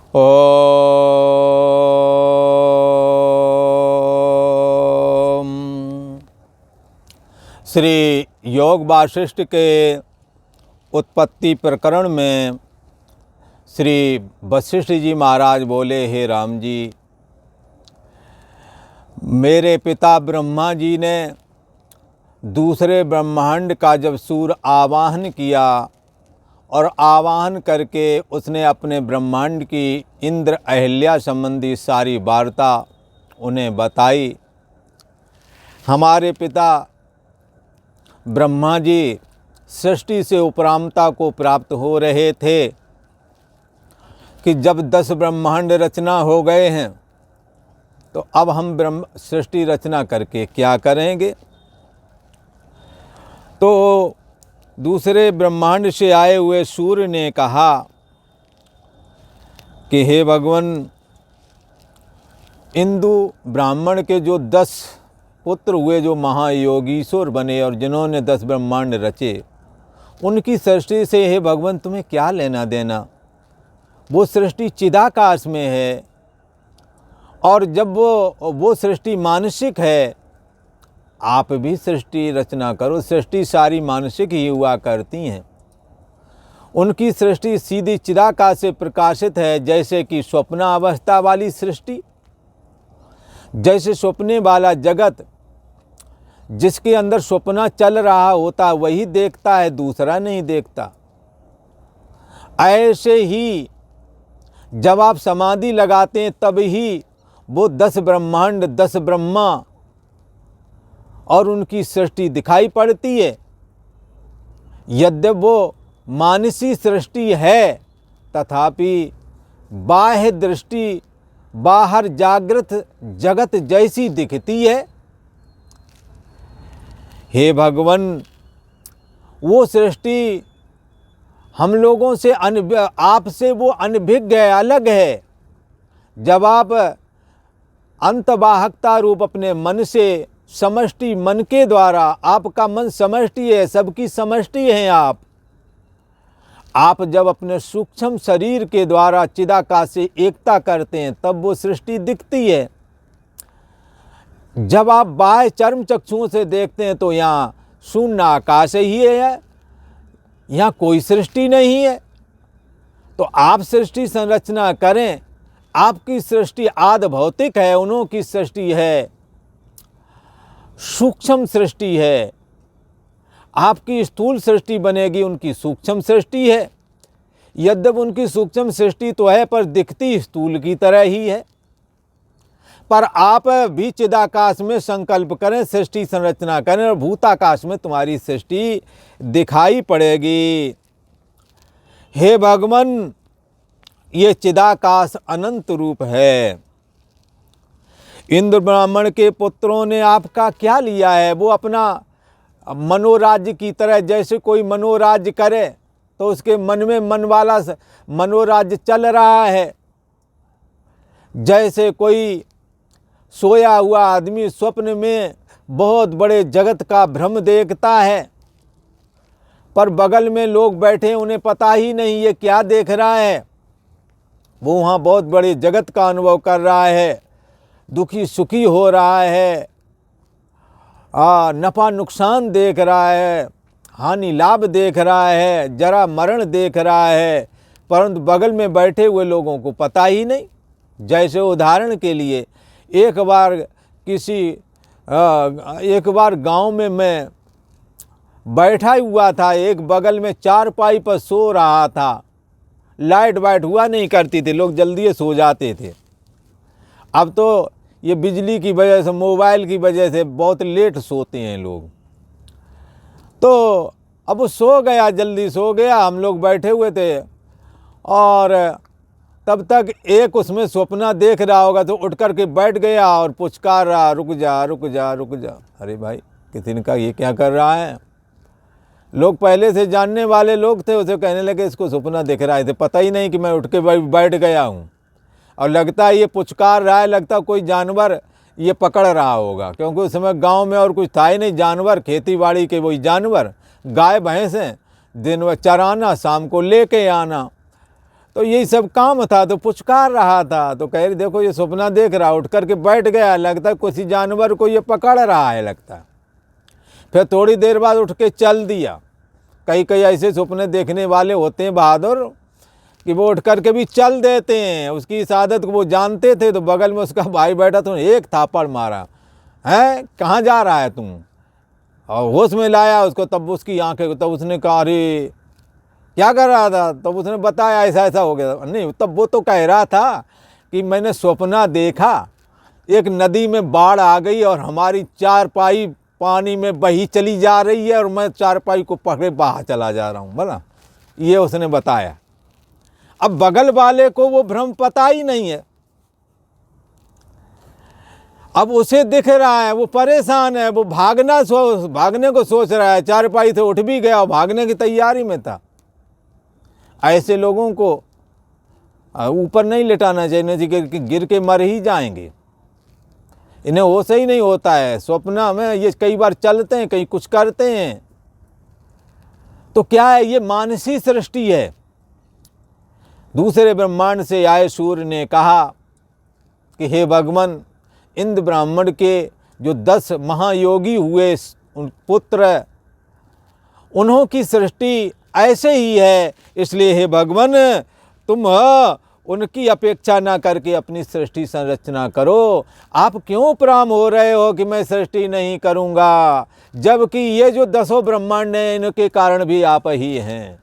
ओम। श्री योग वासिष्ठ के उत्पत्ति प्रकरण में श्री वशिष्ठ जी महाराज बोले, हे राम जी, मेरे पिता ब्रह्मा जी ने दूसरे ब्रह्मांड का जब सूर्य आवाहन किया और आवाहन करके उसने अपने ब्रह्मांड की इंद्र अहिल्या संबंधी सारी वार्ता उन्हें बताई। हमारे पिता ब्रह्मा जी सृष्टि से उपरामता को प्राप्त हो रहे थे कि जब 10 ब्रह्मांड रचना हो गए हैं तो अब हम सृष्टि रचना करके क्या करेंगे। तो दूसरे ब्रह्मांड से आए हुए सूर्य ने कहा कि हे भगवान, इंदु ब्राह्मण के जो 10 पुत्र हुए, जो महायोगीश्वर बने और जिन्होंने 10 ब्रह्मांड रचे, उनकी सृष्टि से हे भगवान तुम्हें क्या लेना देना। वो सृष्टि चिदाकाश में है और जब वो सृष्टि मानसिक है, आप भी सृष्टि रचना करो। सृष्टि सारी मानसिक ही हुआ करती हैं। उनकी सृष्टि सीधी चिदाकाश से प्रकाशित है, जैसे कि स्वप्नावस्था वाली सृष्टि। जैसे स्वप्ने वाला जगत, जिसके अंदर स्वप्न चल रहा होता वही देखता है, दूसरा नहीं देखता। ऐसे ही जब आप समाधि लगाते हैं तब ही वो 10 ब्रह्मांड, 10 ब्रह्मा और उनकी सृष्टि दिखाई पड़ती है। यद्यप वो मानसी सृष्टि है, तथापि बाह्य दृष्टि बाहर जागृत जगत जैसी दिखती है। हे भगवान, वो सृष्टि हम लोगों से आपसे वो अनभिज्ञ है, अलग है। जब आप अंतवाहकता रूप अपने मन से, समष्टि मन के द्वारा, आपका मन समष्टि है, सबकी समष्टि हैं आप जब अपने सूक्ष्म शरीर के द्वारा चिदाकाश से एकता करते हैं तब वो सृष्टि दिखती है। जब आप बाह्य चर्म चक्षुओं से देखते हैं तो यहाँ शून्य आकाश ही है, यहाँ कोई सृष्टि नहीं है। तो आप सृष्टि संरचना करें। आपकी सृष्टि आदि भौतिक है, उन्हों की सृष्टि है सूक्ष्म सृष्टि है। आपकी स्थूल सृष्टि बनेगी, उनकी सूक्ष्म सृष्टि है। यद्यप उनकी सूक्ष्म सृष्टि तो है पर दिखती स्थूल की तरह ही है। पर आप भी चिदाकाश में संकल्प करें, सृष्टि संरचना करें और भूताकाश में तुम्हारी सृष्टि दिखाई पड़ेगी। हे भगवान, ये चिदाकाश अनंत रूप है। इंद्र ब्राह्मण के पुत्रों ने आपका क्या लिया है? वो अपना मनोराज्य की तरह, जैसे कोई मनोराज्य करे तो उसके मन में मन वाला मनोराज्य चल रहा है। जैसे कोई सोया हुआ आदमी स्वप्न में बहुत बड़े जगत का भ्रम देखता है, पर बगल में लोग बैठे, उन्हें पता ही नहीं ये क्या देख रहा है। वो वहाँ बहुत बड़े जगत का अनुभव कर रहा है, दुखी सुखी हो रहा है, नफा नुकसान देख रहा है, हानि लाभ देख रहा है, जरा मरण देख रहा है, परंतु बगल में बैठे हुए लोगों को पता ही नहीं। जैसे उदाहरण के लिए एक बार गांव में मैं बैठा हुआ था, एक बगल में चारपाई पर सो रहा था। लाइट वाइट हुआ नहीं करती थी, लोग जल्दी सो जाते थे। अब तो ये बिजली की वजह से, मोबाइल की वजह से बहुत लेट सोते हैं लोग। तो अब वो सो गया, जल्दी सो गया, हम लोग बैठे हुए थे और तब तक एक उसमें सपना देख रहा होगा तो उठ कर के बैठ गया और पुचकार रहा, रुक जा रुक जा रुक जा। अरे भाई, किसी ने कहा ये क्या कर रहा है। लोग पहले से जानने वाले लोग थे, उसे कहने लगे इसको सपना दिख रहा है। थे पता ही नहीं कि मैं उठ के बैठ गया हूँ और लगता है ये पुचकार रहा है, लगता कोई जानवर ये पकड़ रहा होगा, क्योंकि उस समय गांव में और कुछ था ही नहीं। जानवर, खेती बाड़ी के वही जानवर, गाय भैंस हैं, दिन में चराना, शाम को लेके आना। तो यही सब काम था, तो पुचकार रहा था। तो कह रही देखो ये सपना देख रहा, उठ करके बैठ गया, लगता है किसी जानवर को ये पकड़ रहा है लगता है। फिर थोड़ी देर बाद उठ के चल दिया। कई कई ऐसे सपने देखने वाले होते हैं बहादुर कि वो उठ करके भी चल देते हैं। उसकी इस आदत को वो जानते थे। तो बगल में उसका भाई बैठा, तो एक थापड़ मारा, है कहाँ जा रहा है तुम, और होश में लाया उसको। तब उसकी आंखें, तब उसने कहा अरे क्या कर रहा था। तब उसने बताया ऐसा ऐसा हो गया। नहीं, तब वो तो कह रहा था कि मैंने सपना देखा, एक नदी में बाढ़ आ गई और हमारी चारपाई पानी में बही चली जा रही है और मैं चारपाई को पकड़े बाहर चला जा रहा हूँ। बोला ये उसने बताया। अब बगल वाले को वो भ्रम पता ही नहीं है। अब उसे दिख रहा है, वो परेशान है, वो भागने को सोच रहा है। चारपाई से उठ भी गया और भागने की तैयारी में था। ऐसे लोगों को ऊपर नहीं लेटाना चाहिए, गिर के मर ही जाएंगे। इन्हें होश ही नहीं होता है। स्वप्न में ये कई बार चलते हैं, कहीं कुछ करते हैं। तो क्या है, ये मानसी सृष्टि है। दूसरे ब्रह्मांड से आए सूर्य ने कहा कि हे भगवान, इंद्र ब्राह्मण के जो 10 महायोगी हुए पुत्र, उन्हों की सृष्टि ऐसे ही है। इसलिए हे भगवान, तुम उनकी अपेक्षा ना करके अपनी सृष्टि संरचना करो। आप क्यों पराम हो रहे हो कि मैं सृष्टि नहीं करूँगा, जबकि ये जो 10 ब्रह्मांड हैं इनके कारण भी आप ही हैं।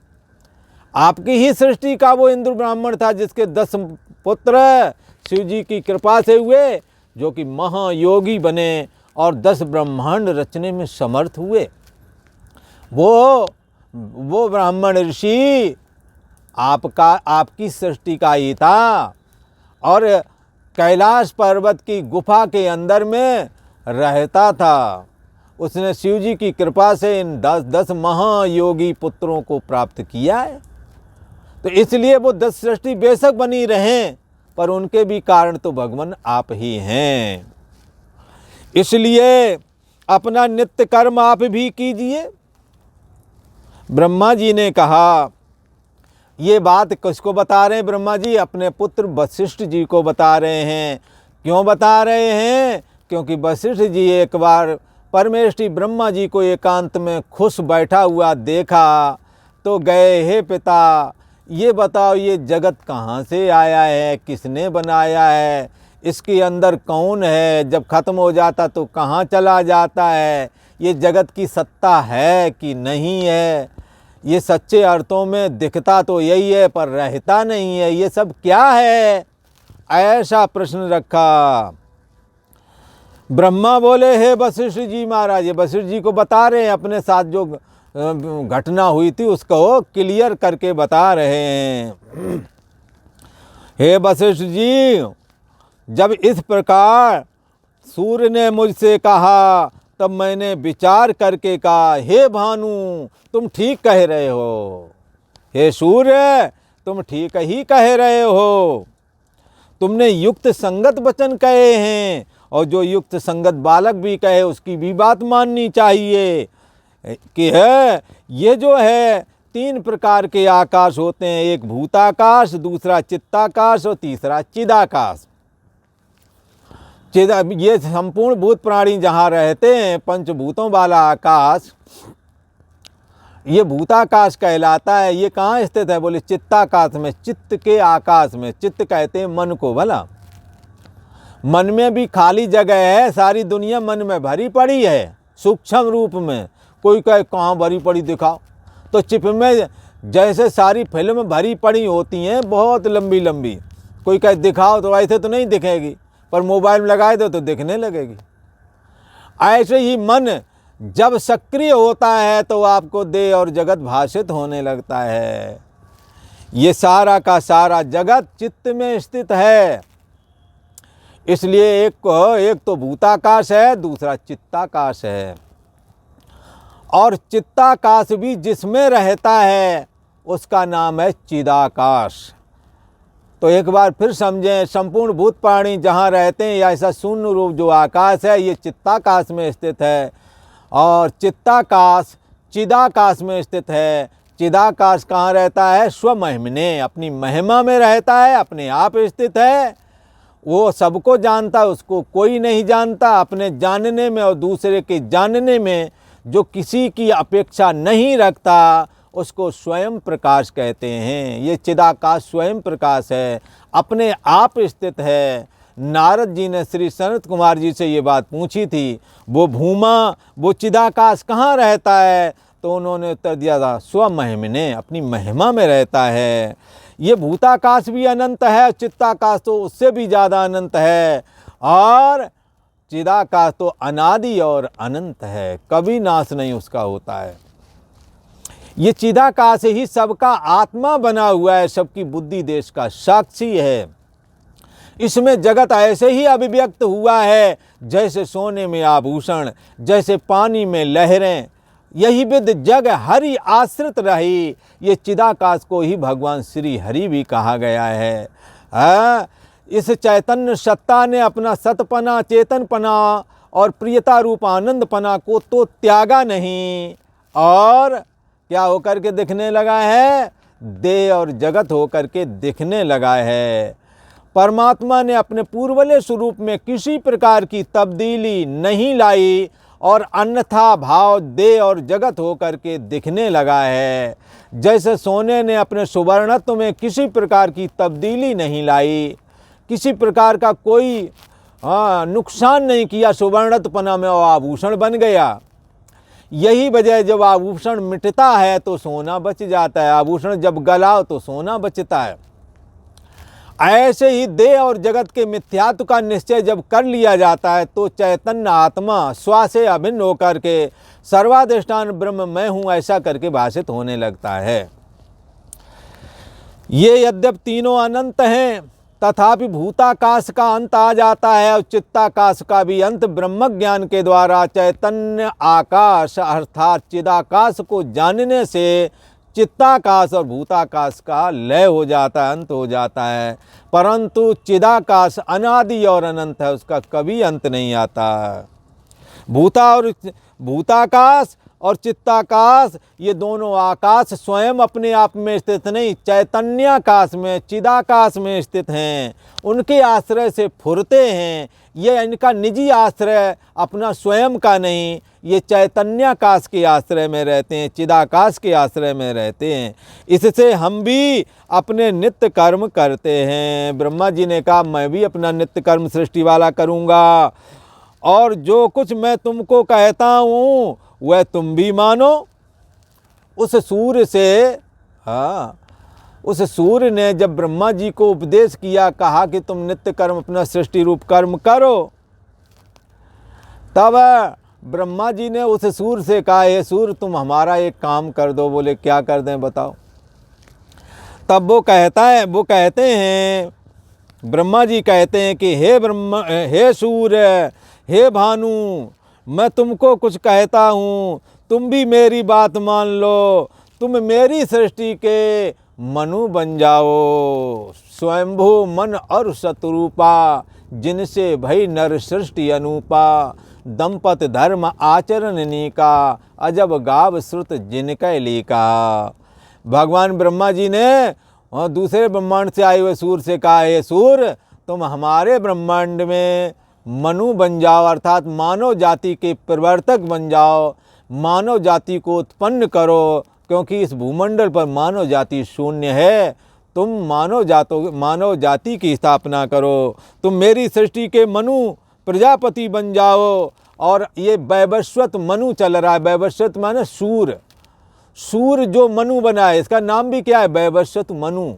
आपकी ही सृष्टि का वो इंद्र ब्राह्मण था जिसके 10 पुत्र शिव जी की कृपा से हुए, जो कि महायोगी बने और 10 ब्रह्मांड रचने में समर्थ हुए। वो ब्राह्मण ऋषि आपकी सृष्टि का ही था और कैलाश पर्वत की गुफा के अंदर में रहता था। उसने शिव जी की कृपा से इन 10 महायोगी पुत्रों को प्राप्त किया है। तो इसलिए वो 10 सृष्टि बेशक बनी रहें, पर उनके भी कारण तो भगवान आप ही हैं। इसलिए अपना नित्य कर्म आप भी कीजिए। ब्रह्मा जी ने कहा, ये बात किसको बता रहे हैं ब्रह्मा जी? अपने पुत्र वशिष्ठ जी को बता रहे हैं। क्यों बता रहे हैं? क्योंकि वशिष्ठ जी एक बार परमेष्ठी ब्रह्मा जी को एकांत में खुश बैठा हुआ देखा तो गए, हे पिता, ये बताओ ये जगत कहाँ से आया है, किसने बनाया है, इसके अंदर कौन है, जब खत्म हो जाता तो कहाँ चला जाता है, ये जगत की सत्ता है कि नहीं है, ये सच्चे अर्थों में दिखता तो यही है पर रहता नहीं है, ये सब क्या है? ऐसा प्रश्न रखा। ब्रह्मा बोले, हे वशिष्ठ जी महाराज, ये वशिष्ठ जी को बता रहे हैं अपने साथ जो घटना हुई थी उसको क्लियर करके बता रहे हैं। हे वशिष्ठ जी, जब इस प्रकार सूर्य ने मुझसे कहा तब मैंने विचार करके कहा, हे भानु, तुम ठीक कह रहे हो। हे सूर्य, तुम ठीक ही कह रहे हो। तुमने युक्त संगत वचन कहे हैं और जो युक्त संगत बालक भी कहे उसकी भी बात माननी चाहिए कि है ये जो है 3 प्रकार के आकाश होते हैं, एक भूताकाश, दूसरा चित्ताकाश और तीसरा चिदाकाश। ये संपूर्ण भूत प्राणी जहाँ रहते हैं, पंचभूतों वाला आकाश, ये भूताकाश कहलाता है। ये कहाँ स्थित है? बोले चित्ताकाश में, चित्त के आकाश में। चित्त कहते हैं मन को। भला मन में भी खाली जगह है, सारी दुनिया मन में भरी पड़ी है सूक्ष्म रूप में। कोई कहे कहाँ भरी पड़ी दिखाओ, तो चिप में जैसे सारी फिल्म भरी पड़ी होती हैं बहुत लंबी लंबी, कोई कहे दिखाओ तो ऐसे तो नहीं दिखेगी, पर मोबाइल में लगाए दो तो दिखने लगेगी। ऐसे ही मन जब सक्रिय होता है तो आपको देह और जगत भाषित होने लगता है। ये सारा का सारा जगत चित्त में स्थित है। इसलिए एक तो भूताकाश है, दूसरा चित्ताकाश है। और चित्ताकाश भी जिसमें रहता है उसका नाम है चिदाकाश। तो एक बार फिर समझें, संपूर्ण भूत प्राणी जहाँ रहते हैं या ऐसा शून्य रूप जो आकाश है ये चित्ताकाश में स्थित है, और चित्ताकाश चिदाकाश में स्थित है। चिदाकाश कहाँ रहता है? स्वमहिमने, अपनी महिमा में रहता है, अपने आप स्थित है। वो सबको जानता है, उसको कोई नहीं जानता। अपने जानने में और दूसरे के जानने में जो किसी की अपेक्षा नहीं रखता, उसको स्वयं प्रकाश कहते हैं। ये चिदाकाश स्वयं प्रकाश है, अपने आप स्थित है। नारद जी ने श्री सनत कुमार जी से ये बात पूछी थी, वो भूमा, वो चिदाकाश कहाँ रहता है? तो उन्होंने उत्तर दिया था, स्वमहिमने, अपनी महिमा में रहता है। ये भूताकाश भी अनंत है, चित्ताकाश तो उससे भी ज़्यादा अनंत है, और चिदाकाश तो अनादि और अनंत है, कभी नाश नहीं उसका होता है। ये चिदाकाश ही सबका आत्मा बना हुआ है, सबकी बुद्धि देश का साक्षी है। इसमें जगत ऐसे ही अभिव्यक्त हुआ है जैसे सोने में आभूषण, जैसे पानी में लहरें। यही विद जग हरि आश्रित रही। ये चिदाकाश को ही भगवान श्री हरि भी कहा गया है। इस चैतन्य सत्ता ने अपना सतपना, चेतनपना और प्रियता रूप आनंदपना को तो त्यागा नहीं, और क्या होकर के दिखने लगा है? देह और जगत होकर के दिखने लगा है। परमात्मा ने अपने पूर्वले स्वरूप में किसी प्रकार की तब्दीली नहीं लाई, और अन्यथा भाव देह और जगत होकर के दिखने लगा है। जैसे सोने ने अपने सुवर्णत्व में किसी प्रकार की तब्दीली नहीं लाई, किसी प्रकार का कोई नुकसान नहीं किया, सुवर्णत्वपना में वो आभूषण बन गया। यही वजह, जब आभूषण मिटता है तो सोना बच जाता है, आभूषण जब गलाओ तो सोना बचता है। ऐसे ही देह और जगत के मिथ्यात्व का निश्चय जब कर लिया जाता है तो चैतन्य आत्मा स्व से अभिन्न होकर के सर्वाधिष्ठान ब्रह्म मैं हूँ ऐसा करके भाषित होने लगता है। ये यद्यप तीनों अनंत हैं, तथापि भूताकाश का अंत आ जाता है, और चित्ताकाश का भी अंत ब्रह्म ज्ञान के द्वारा चैतन्य आकाश अर्थात चिदाकाश को जानने से चित्ताकाश और भूताकाश का लय हो जाता है, अंत हो जाता है। परंतु चिदाकाश अनादि और अनंत है, उसका कभी अंत नहीं आता। भूताकाश और चित्ताकाश ये दोनों आकाश स्वयं अपने आप में स्थित नहीं, चैतन्याकाश में, चिदाकाश में स्थित हैं। उनके आश्रय से फुरते हैं। ये इनका निजी आश्रय अपना स्वयं का नहीं, ये चैतन्याकाश के आश्रय में रहते हैं, चिदाकाश के आश्रय में रहते हैं। इससे हम भी अपने नित्य कर्म करते हैं। ब्रह्मा जी ने कहा, मैं भी अपना नित्य कर्म सृष्टि वाला करूँगा, और जो कुछ मैं तुमको कहता हूँ वह तुम भी मानो। उस सूर्य से, उस सूर्य ने जब ब्रह्मा जी को उपदेश किया, कहा कि तुम नित्य कर्म अपना सृष्टि रूप कर्म करो, तब ब्रह्मा जी ने उस सूर्य से कहा, हे सूर्य तुम हमारा एक काम कर दो। बोले क्या कर दें बताओ। तब वो कहते हैं, ब्रह्मा जी कहते हैं कि हे सूर्य, हे भानु, मैं तुमको कुछ कहता हूँ, तुम भी मेरी बात मान लो। तुम मेरी सृष्टि के मनु बन जाओ। स्वयंभू मन और शत्रुपा, जिनसे भई नर सृष्टि अनूपा। दंपत धर्म आचरण नीका, अजब गाव श्रुत जिनकै लीका। भगवान ब्रह्मा जी ने दूसरे ब्रह्मांड से आए हुए सूर्य से कहा, हे सूर्य तुम हमारे ब्रह्मांड में मनु बन जाओ, अर्थात मानव जाति के प्रवर्तक बन जाओ, मानव जाति को उत्पन्न करो, क्योंकि इस भूमंडल पर मानव जाति शून्य है। तुम मानव जाति की स्थापना करो। तुम मेरी सृष्टि के मनु प्रजापति बन जाओ। और ये वैवस्वत मनु चल रहा है। वैवस्वत माने सूर्य, सूर्य जो मनु बना है, इसका नाम भी क्या है? वैवस्वत मनु।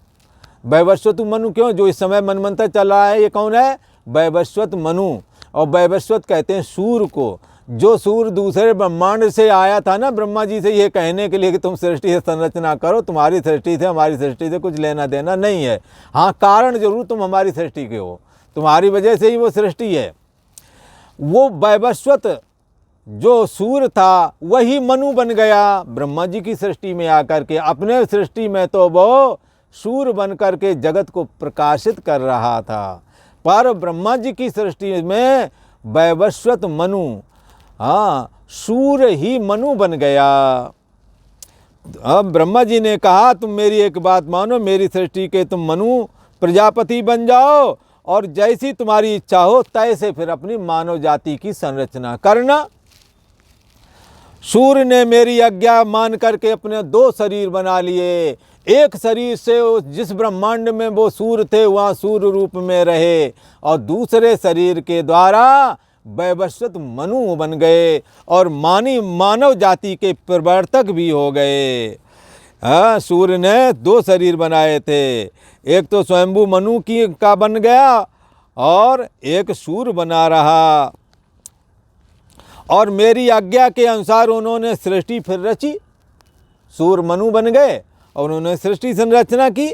वैवस्वत मनु क्यों? जो इस समय मनमंत्र चल रहा है, ये कौन है? वैवस्वत मनु। और वैवस्वत कहते हैं सूर्य को। जो सूर्य दूसरे ब्रह्मांड से आया था ना ब्रह्मा जी से, ये कहने के लिए कि तुम सृष्टि से संरचना करो, तुम्हारी सृष्टि से हमारी सृष्टि से कुछ लेना देना नहीं है। हाँ, कारण जरूर तुम हमारी सृष्टि के हो, तुम्हारी वजह से ही वो सृष्टि है। वो वैवस्वत जो सूर्य था वही मनु बन गया ब्रह्मा जी की सृष्टि में आकर के। अपने सृष्टि में तो वो सूर्य बन कर के जगत को प्रकाशित कर रहा था, पर ब्रह्मा जी की सृष्टि में वैवस्वत मनु, हाँ, सूर्य ही मनु बन गया। अब ब्रह्मा जी ने कहा तुम मेरी एक बात मानो, मेरी सृष्टि के तुम मनु प्रजापति बन जाओ और जैसी तुम्हारी इच्छा हो तैसे फिर अपनी मानव जाति की संरचना करना। सूर्य ने मेरी आज्ञा मान करके अपने 2 शरीर बना लिए। एक शरीर से जिस ब्रह्मांड में वो सूर्य थे वहाँ सूर्य रूप में रहे और दूसरे शरीर के द्वारा वैवस्वत मनु बन गए और मानव जाति के प्रवर्तक भी हो गए। हाँ, सूर्य ने 2 शरीर बनाए थे, एक तो स्वयंभू मनु का बन गया और एक सूर्य बना रहा। और मेरी आज्ञा के अनुसार उन्होंने सृष्टि फिर रची, सूर्य मनु बन गए और उन्होंने सृष्टि संरचना की।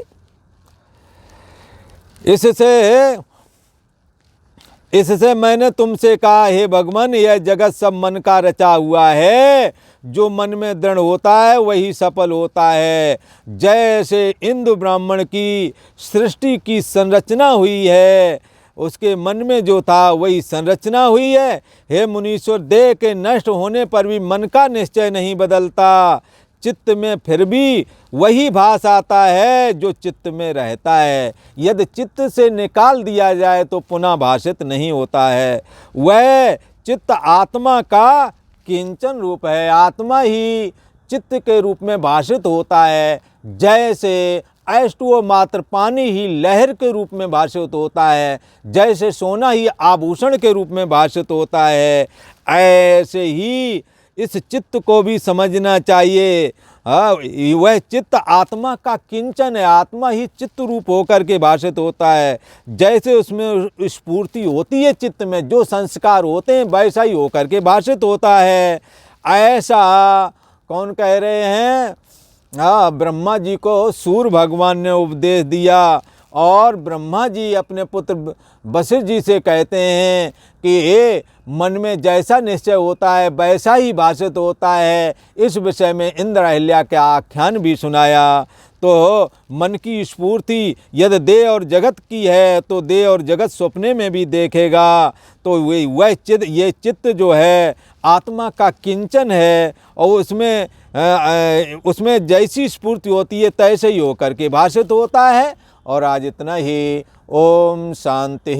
इससे मैंने तुमसे कहा हे भगवान, यह जगत सब मन का रचा हुआ है, जो मन में दृढ़ होता है वही सफल होता है। जैसे इंद्र ब्राह्मण की सृष्टि की संरचना हुई है, उसके मन में जो था वही संरचना हुई है। हे मुनीश्वर, देह के नष्ट होने पर भी मन का निश्चय नहीं बदलता, चित्त में फिर भी वही भास आता है जो चित्त में रहता है। यदि चित्त से निकाल दिया जाए तो पुनः भाषित नहीं होता है। वह चित्त आत्मा का किंचन रूप है, आत्मा ही चित्त के रूप में भाषित होता है। जैसे H2O मात्र पानी ही लहर के रूप में भाषित होता है, जैसे सोना ही आभूषण के रूप में भाषित होता है, ऐसे ही इस चित्त को भी समझना चाहिए। वह चित्त आत्मा का किंचन है, आत्मा ही चित्त रूप होकर के भाषित होता है। जैसे उसमें स्फूर्ति होती है चित्त में, जो संस्कार होते हैं वैसा ही होकर के भाषित होता है। ऐसा कौन कह रहे हैं? ब्रह्मा जी को सूर्य भगवान ने उपदेश दिया और ब्रह्मा जी अपने पुत्र वशिष्ठ जी से कहते हैं कि ये मन में जैसा निश्चय होता है वैसा ही भाषित होता है। इस विषय में इंद्र अहिल्या का आख्यान भी सुनाया। तो मन की स्फूर्ति यदि देह और जगत की है तो देह और जगत सपने में भी देखेगा। तो वह ये चित्त जो है आत्मा का किंचन है और उसमें जैसी स्फूर्ति होती है तैसे ही होकर के भाषित होता है। और आज इतना ही। ओम शांति।